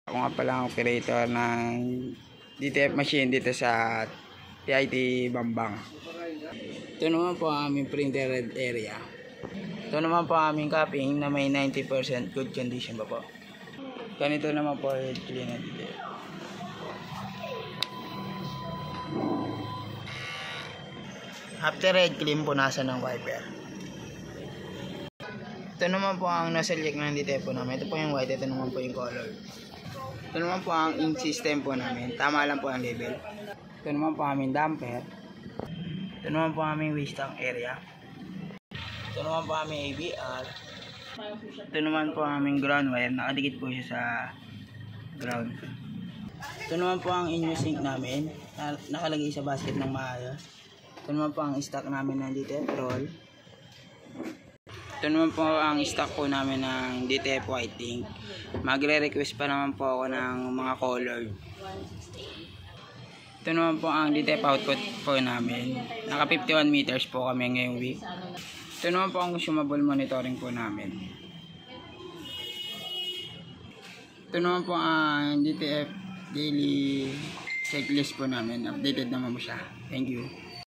Ako nga pala ang operator ng DTF machine dito sa TIT Bambang. Ito naman po ang aming printer red area. Ito naman po ang aming cupping na may 90% good condition pa po. Ganito naman po red cleaner dito. After red clean, punasan ng wiper. Ito naman po ang nozzle check ng DTF po namin. Ito po yung white, ito naman po yung color. Ito naman po ang ink system po namin. Tama lang po ang level. Ito naman po aming damper. Ito naman po aming waste tank area. Ito naman po aming ABR. Ito naman po aming ground wire. Nakadikit po siya sa ground. Ito naman po ang inyo sink namin. Nakalagay sa basket ng maayos. Ito naman po ang stock namin ng DTF roll. Ito naman po ang stock po namin ng DTF whiting. Magre-request pa naman po ako ng mga colored. Ito naman po ang DTF output po namin. Naka 51 meters po kami ngayong week. Ito naman po ang consumable monitoring po namin. Ito naman po ang DTF daily checklist po namin. Updated naman po siya. Thank you.